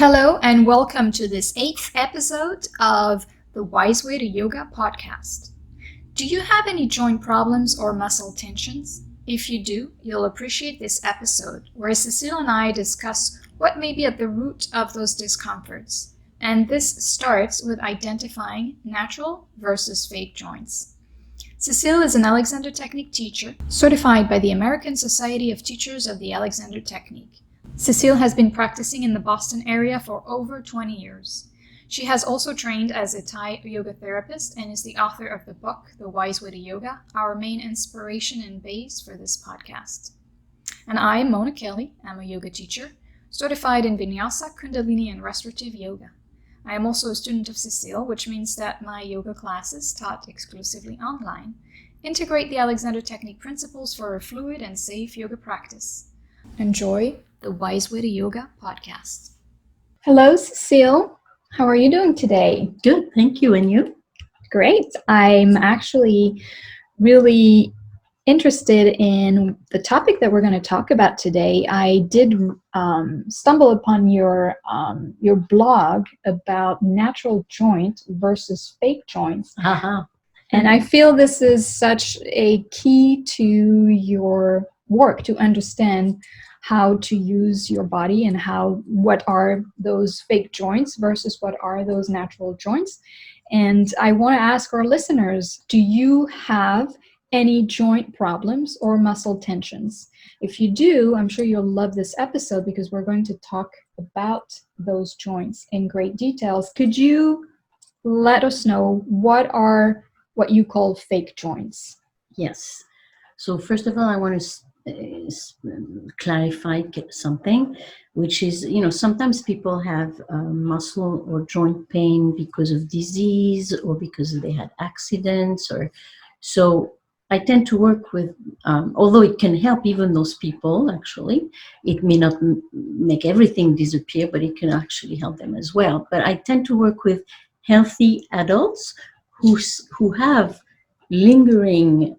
Hello and welcome to this 8th episode of the Wise Way to Yoga podcast. Do you have any joint problems or muscle tensions? If you do, you'll appreciate this episode where Cecile and I discuss what may be at the root of those discomforts. And this starts with identifying natural versus fake joints. Cecile is an Alexander Technique teacher, certified by the American Society of Teachers of the Alexander Technique. Cecile has been practicing in the Boston area for over 20 years. She has also trained as a Thai yoga therapist and is the author of the book, The Wise Way to Yoga, our main inspiration and base for this podcast. And I, Mona Kelly, am a yoga teacher, certified in Vinyasa, Kundalini and Restorative Yoga. I am also a student of Cecile, which means that my yoga classes, taught exclusively online, integrate the Alexander Technique principles for a fluid and safe yoga practice. Enjoy the Wise Way to Yoga podcast. Hello, Cecile. How are you doing today? Good, thank you. And you? Great. I'm actually really interested in the topic that we're going to talk about today. I did stumble upon your blog about natural joint versus fake joints. Uh-huh. And I feel this is such a key to your work to understand how to use your body and what are those fake joints versus what are those natural joints. And I want to ask our listeners, do you have any joint problems or muscle tensions? If you do, I'm sure you'll love this episode because we're going to talk about those joints in great details. Could you let us know what you call fake joints? Yes. So first of all, I want to clarify something, which is, sometimes people have muscle or joint pain because of disease or because they had accidents, so I tend to work with, although it can help even those people, actually, it may not make everything disappear, but it can actually help them as well. But I tend to work with healthy adults who have lingering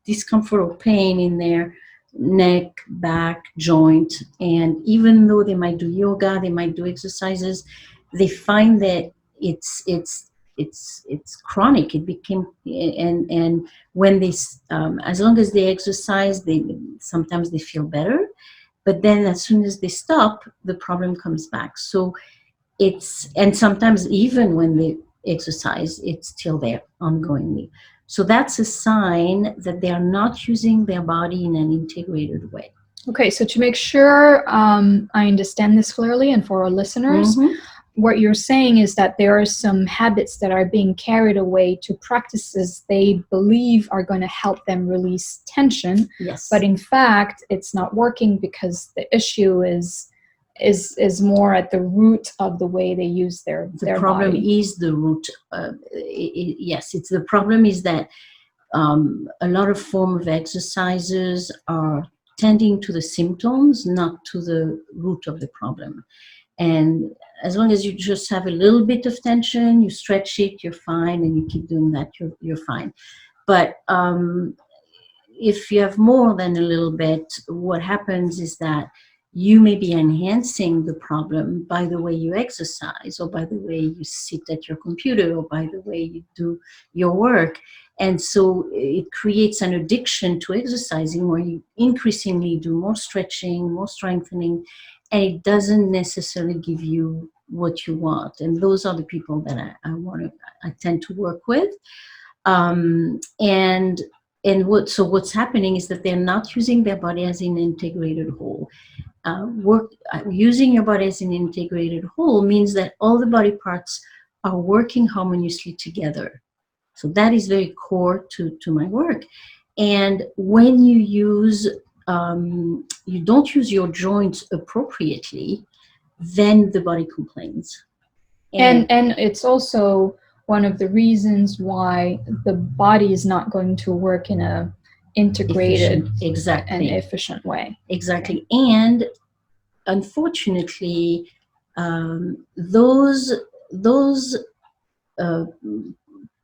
discomfort or pain in their neck, back, joint, and even though they might do yoga, they might do exercises, they find that it's chronic. It became, and when they as long as they exercise, sometimes they feel better, but then as soon as they stop, the problem comes back. So and sometimes even when they exercise, it's still there ongoingly. So that's a sign that they are not using their body in an integrated way. Okay, so to make sure I understand this clearly and for our listeners, what you're saying is that there are some habits that are being carried away to practices they believe are going to help them release tension. Yes. But in fact, it's not working because the issue is more at the root of the way they use their problem body. Is the root. Yes, it's the problem is that a lot of form of exercises are tending to the symptoms, not to the root of the problem. And as long as you just have a little bit of tension, you stretch it, you're fine, and you keep doing that, you're fine. But if you have more than a little bit, what happens is that you may be enhancing the problem by the way you exercise, or by the way you sit at your computer, or by the way you do your work. And so it creates an addiction to exercising where you increasingly do more stretching, more strengthening, and it doesn't necessarily give you what you want. And those are the people that I tend to work with. So what's happening is that they're not using their body as an integrated whole. Using your body as an integrated whole means that all the body parts are working harmoniously together. So that is very core to my work. And when you don't use your joints appropriately, then the body complains. And it's also one of the reasons why the body is not going to work in a integrated and efficient way. Exactly. Okay. And unfortunately, those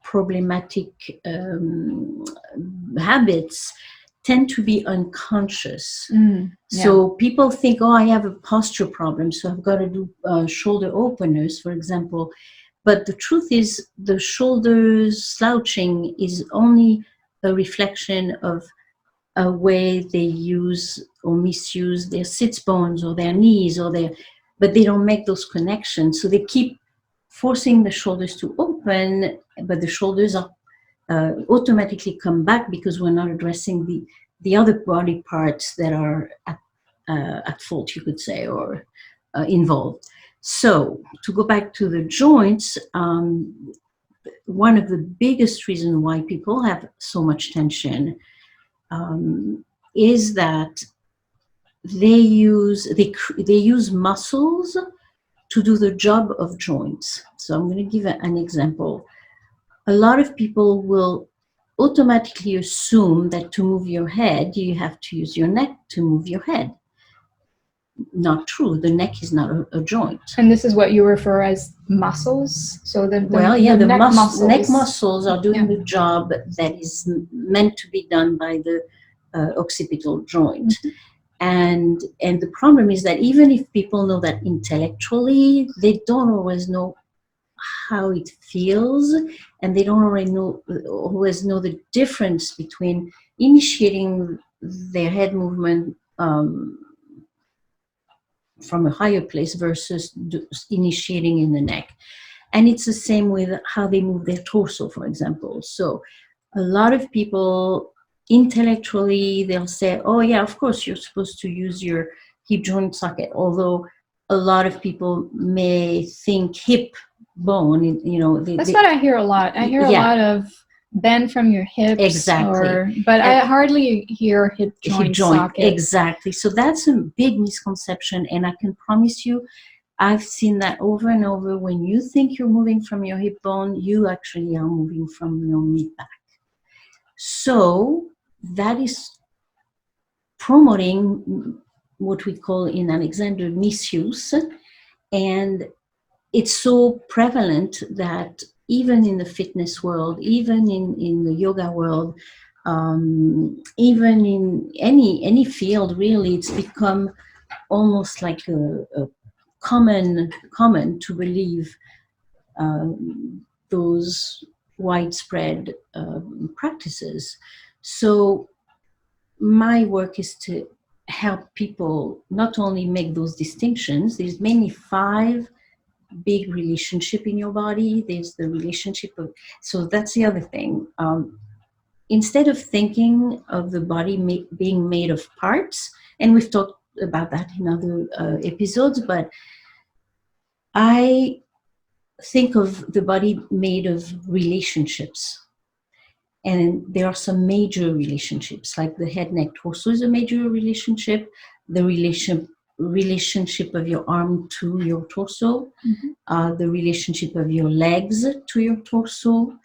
problematic habits tend to be unconscious. Yeah. So people think, oh, I have a posture problem, so I've got to do shoulder openers, for example. But the truth is, the shoulders slouching is only a reflection of a way they use or misuse their sits bones or their knees but they don't make those connections. So they keep forcing the shoulders to open, but the shoulders are automatically come back because we're not addressing the other body parts that are at fault, you could say, or involved. So to go back to the joints, one of the biggest reasons why people have so much tension is that they use muscles to do the job of joints. So I'm going to give an example. A lot of people will automatically assume that to move your head, you have to use your neck to move your head. Not true. The neck is not a joint. And this is what you refer as muscles? So the neck muscles are doing the job that is meant to be done by the occipital joint. And the problem is that even if people know that intellectually, they don't always know how it feels, and they don't always know the difference between initiating their head movement from a higher place versus initiating in the neck. And it's the same with how they move their torso, for example. So a lot of people intellectually, they'll say, oh yeah, of course you're supposed to use your hip joint socket, although a lot of people may think hip bone, that's what I hear a lot. I hear a lot of bend from your hips. Exactly. But I hardly hear hip joint socket. Exactly. So that's a big misconception, and I can promise you, I've seen that over and over. When you think you're moving from your hip bone, you actually are moving from your mid back. So that is promoting what we call in Alexander misuse, and it's so prevalent that even in the fitness world, even in the yoga world, even in any field, really, it's become almost like a common to believe those widespread practices. So my work is to help people not only make those distinctions. There's mainly 5 big relationship in your body. There's the relationship of, so that's the other thing. Instead of thinking of the body being made of parts, and we've talked about that in other episodes, but I think of the body made of relationships. And there are some major relationships, like the head, neck, torso is a major relationship. The relationship of your arm to your torso, the relationship of your legs to your torso,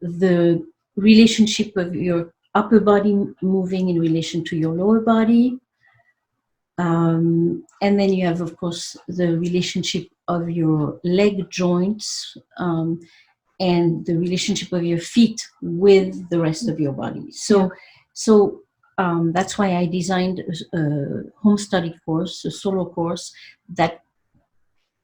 the relationship of your upper body moving in relation to your lower body. And then you have, of course, the relationship of your leg joints and the relationship of your feet with the rest of your body. So that's why I designed a home study course, a solo course that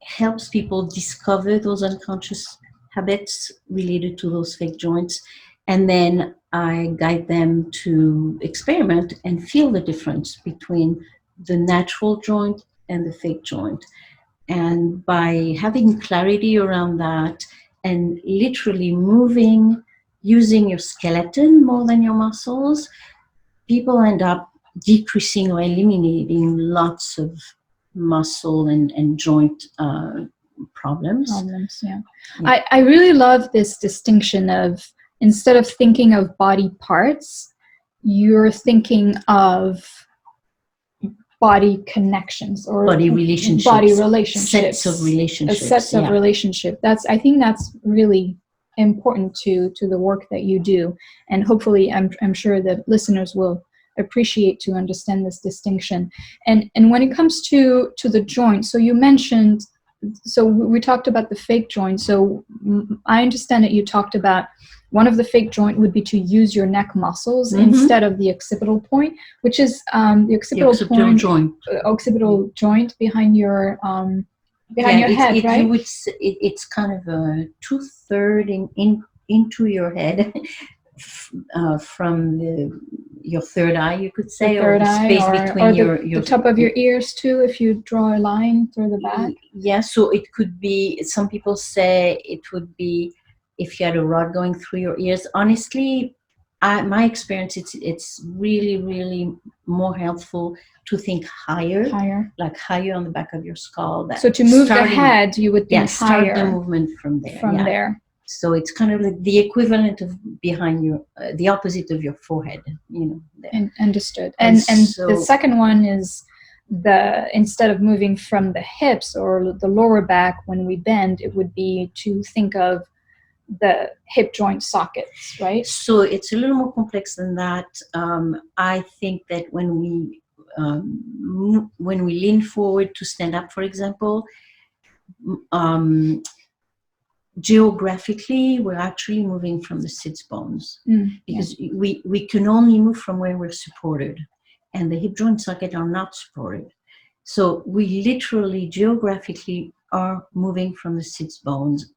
helps people discover those unconscious habits related to those fake joints. And then I guide them to experiment and feel the difference between the natural joint and the fake joint. And by having clarity around that and literally moving, using your skeleton more than your muscles, people end up decreasing or eliminating lots of muscle and joint problems. Yeah. I really love this distinction of, instead of thinking of body parts, you're thinking of body connections or body relationships, sets of relationships. I think that's really important to the work that you do, and hopefully I'm sure that listeners will appreciate to understand this distinction. And when it comes to the joint, so you mentioned, so we talked about the fake joint. So I understand that you talked about one of the fake joint would be to use your neck muscles instead of the occipital point, which is the occipital occipital joint behind your head, right? It's kind of a 2/3 into your head. From your third eye, you could say, or the space between your the top of your ears too, if you draw a line through the back. Yeah, so it could be, some people say it would be if you had a rod going through your ears. Honestly, my experience, it's really, really more helpful to think higher, like higher on the back of your skull. So to move the head, you would think higher. Start the movement from there. So it's kind of like the equivalent of behind your, the opposite of your forehead, there. Understood. And so, the second one is instead of moving from the hips or the lower back when we bend, it would be to think of the hip joint sockets, right? So it's a little more complex than that. I think that when we lean forward to stand up, for example, geographically, we're actually moving from the sits bones because we can only move from where we're supported, and the hip joint socket are not supported. So we literally, geographically, are moving from the sits bones.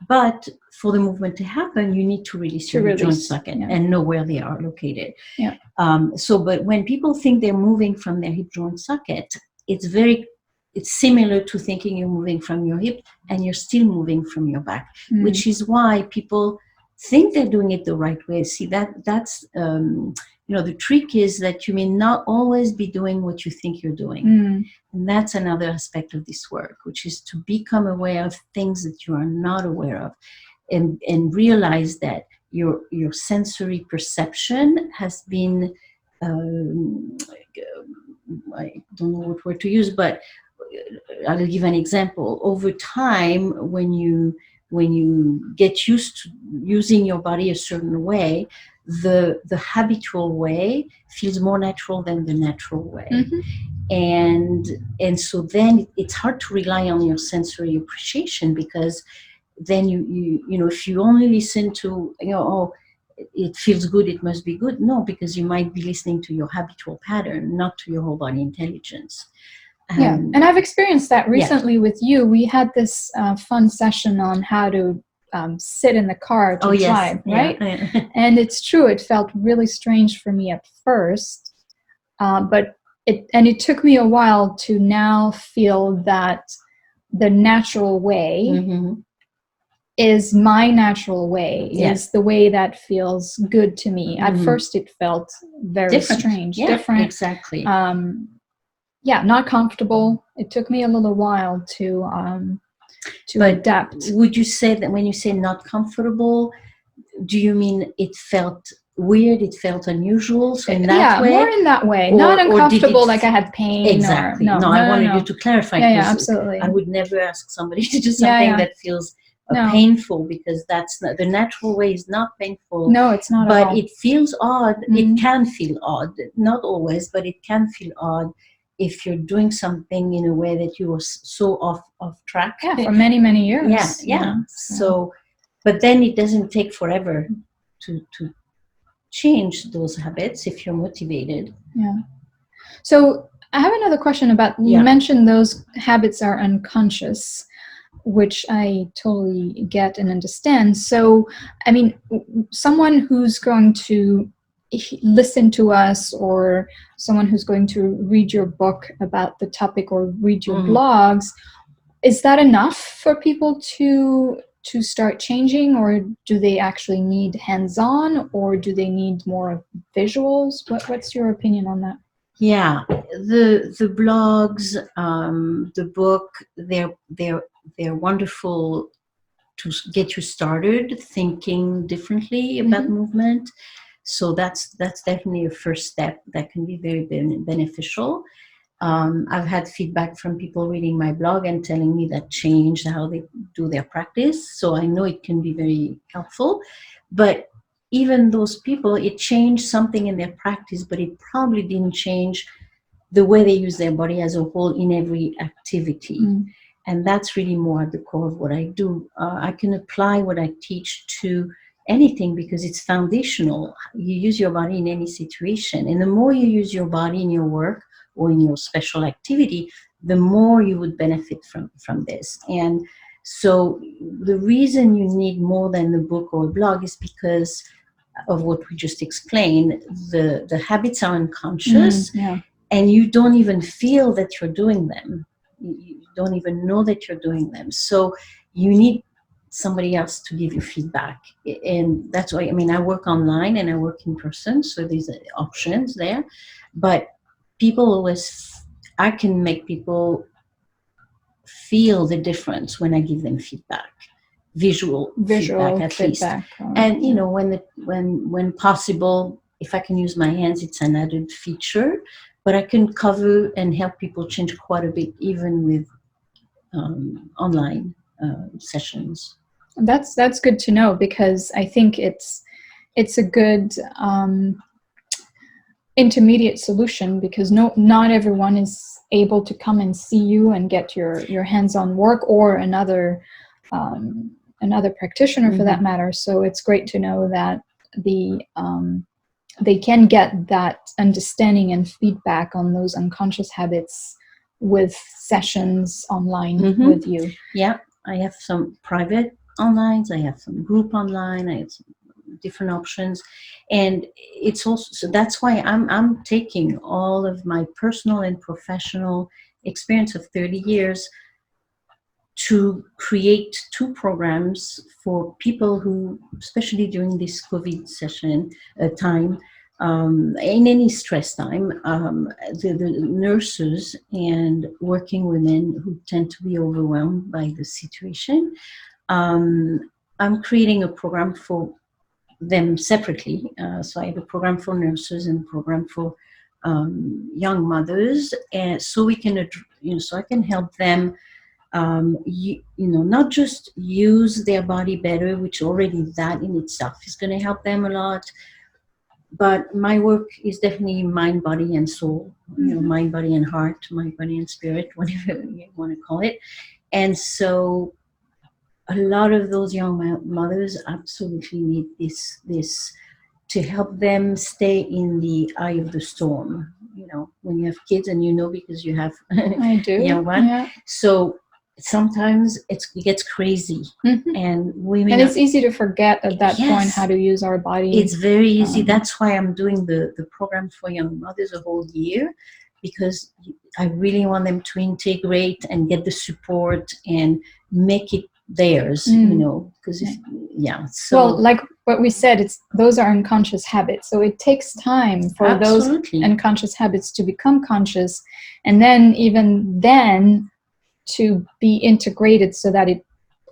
But for the movement to happen, you need to release your hip joint socket and know where they are located. Yeah. But when people think they're moving from their hip joint socket, it's similar to thinking you're moving from your hip and you're still moving from your back, which is why people think they're doing it the right way. See, that's the trick is that you may not always be doing what you think you're doing. And that's another aspect of this work, which is to become aware of things that you are not aware of, and realize that your sensory perception has been, I don't know what word to use, but I'll give an example. Over time, when you get used to using your body a certain way, the habitual way feels more natural than the natural way. And so then it's hard to rely on your sensory appreciation, because then you if you only listen to it feels good, it must be good. No, because you might be listening to your habitual pattern, not to your whole body intelligence. And I've experienced that recently with you. We had this fun session on how to sit in the car to drive, right? Yeah. And it's true, it felt really strange for me at first, but it took me a while to now feel that the natural way is my natural way, is the way that feels good to me. At first it felt very different. Different. Exactly. Not comfortable. It took me a little while to adapt. Would you say that when you say not comfortable, do you mean it felt weird, it felt unusual? So in that way? More in that way. Not uncomfortable, like I had pain. Exactly. No, I wanted you to clarify. Yeah, absolutely. I would never ask somebody to do something that feels painful, because that's not the natural way. Is not painful. No, it's not. But it feels odd. It can feel odd. Not always, but it can feel odd if you're doing something in a way that you were so off track. Yeah, for many, many years. Yeah. So, but then it doesn't take forever to change those habits if you're motivated. Yeah. So I have another question about, you mentioned those habits are unconscious, which I totally get and understand. So, I mean, someone who's going to listen to us, or someone who's going to read your book about the topic or read your blogs, is that enough for people to start changing, or do they actually need hands-on, or do they need more visuals? What's your opinion on that? Yeah, the blogs, the book, they're wonderful to get you started thinking differently about movement. So that's definitely a first step that can be very beneficial. I've had feedback from people reading my blog and telling me that changed how they do their practice. So I know it can be very helpful. But even those people, it changed something in their practice, but it probably didn't change the way they use their body as a whole in every activity. And that's really more at the core of what I do. I can apply what I teach to anything, because it's foundational. You use your body in any situation, and the more you use your body in your work or in your special activity, the more you would benefit from this. And so the reason you need more than the book or blog is because of what we just explained. The habits are unconscious, and you don't even feel that you're doing them. You don't even know that you're doing them. So you need somebody else to give you feedback. And that's why, I mean, I work online and I work in person, so there's options there. But people always, I can make people feel the difference when I give them feedback, visual feedback at least. And you know, when possible, if I can use my hands, it's an added feature. But I can cover and help people change quite a bit, even with online sessions. That's good to know, because I think it's a good intermediate solution, because not everyone is able to come and see you and get your hands-on work, or another practitioner for that matter. So it's great to know that they can get that understanding and feedback on those unconscious habits with sessions online with you. Yeah, I have some private online, I have some group online, I have some different options. And it's also, so that's why I'm taking all of my personal and professional experience of 30 years to create 2 programs for people who, especially during this COVID session time, in any stress time, the nurses and working women who tend to be overwhelmed by the situation. I'm creating a program for them separately. So I have a program for nurses and a program for young mothers, and so we can, so I can help them. Not just use their body better, which already that in itself is going to help them a lot. But my work is definitely mind, body, and soul. Mind, body, and heart, mind, body, and spirit, whatever you want to call it. And so a lot of those young mothers absolutely need this to help them stay in the eye of the storm. When you have kids, and because you have I do. young one. Yeah. So sometimes it gets crazy, and women. And it's easy to forget at that point how to use our body. It's very easy. That's why I'm doing the program for young mothers a whole year, because I really want them to integrate and get the support and make it theirs. Because So well, like what we said, those are unconscious habits. So it takes time for those unconscious habits to become conscious, and then even then to be integrated so that it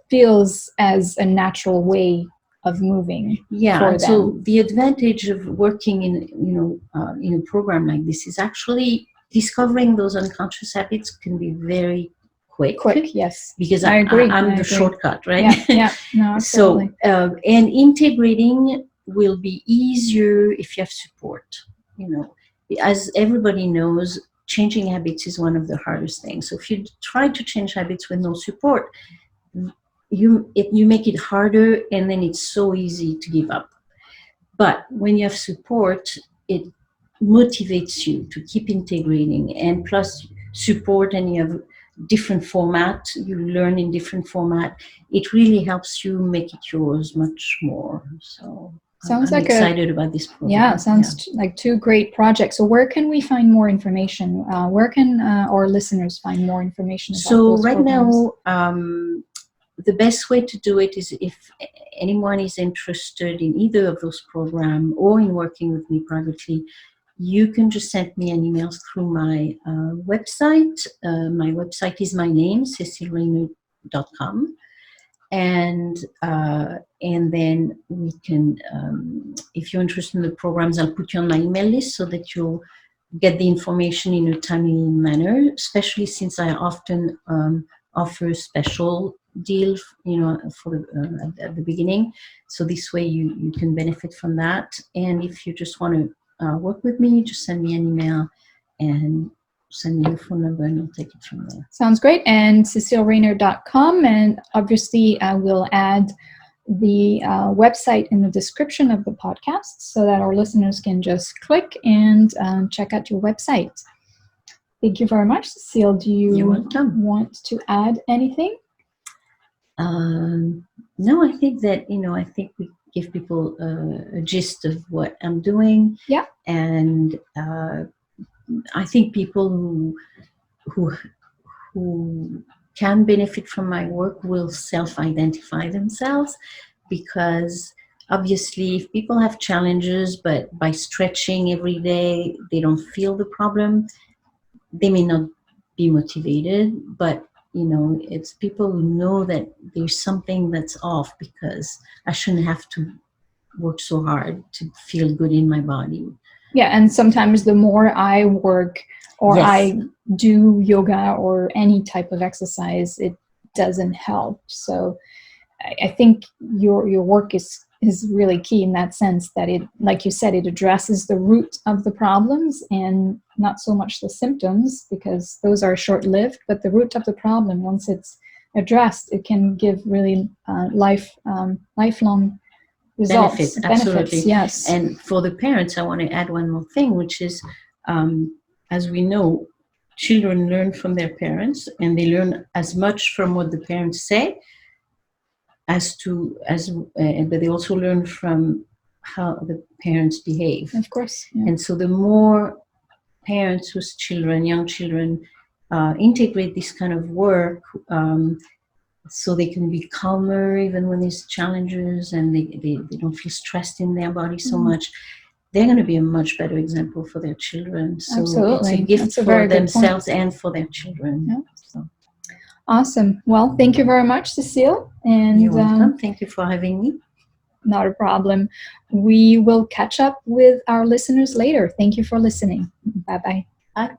feels as a natural way of moving. For them. So the advantage of working in a program like this is actually discovering those unconscious habits can be very quick. Yes, because I agree. I'm the shortcut, right? Yeah. No, absolutely. So and integrating will be easier if you have support. As everybody knows, changing habits is one of the hardest things. So if you try to change habits with no support, you make it harder, and then it's so easy to give up. But when you have support, it motivates you to keep integrating, and plus support, and you have different format, you learn in different format, it really helps you make it yours much more. So I'm excited about this program. Sounds like 2 great projects. So where can we find more information? Where can our listeners find more information about those right programs? Now, the best way to do it is, if anyone is interested in either of those programs or in working with me privately, you can just send me an email through my website. My website is my name, CecileRainer.com. And then we can, if you're interested in the programs, I'll put you on my email list so that you'll get the information in a timely manner, especially since I often offer a special deal, for at the beginning. So this way you can benefit from that. And if you just want to work with me, just send me an email and send me your phone number, and I'll take it from there. Sounds great. And CecileRainer.com, and obviously I will add the website in the description of the podcast so that our listeners can just click and check out your website. Thank you very much, Cecile. Do you want to add anything? No, I think that, I think we give people a gist of what I'm doing. Yeah. And I think people who can benefit from my work will self-identify themselves, because obviously if people have challenges, but by stretching every day, they don't feel the problem, they may not be motivated. But it's people who know that there's something that's off, because I shouldn't have to work so hard to feel good in my body. Yeah, and sometimes the more I work or Yes. I do yoga or any type of exercise, it doesn't help. So I think your work is really key in that sense, that it, like you said, it addresses the root of the problems and not so much the symptoms, because those are short-lived, but the root of the problem, once it's addressed, it can give really lifelong results. Benefits, yes. And for the parents, I want to add one more thing, which is, as we know, children learn from their parents, and they learn as much from what the parents say but they also learn from how the parents behave. Of course. Yeah. And so the more parents whose young children, integrate this kind of work, so they can be calmer even when there's challenges, and they don't feel stressed in their body so much, they're going to be a much better example for their children. So absolutely. It's a gift for themselves and for their children. Yeah. So. Awesome. Well, thank you very much, Cecile. And you're welcome. Thank you for having me. Not a problem. We will catch up with our listeners later. Thank you for listening. Bye-bye. Bye.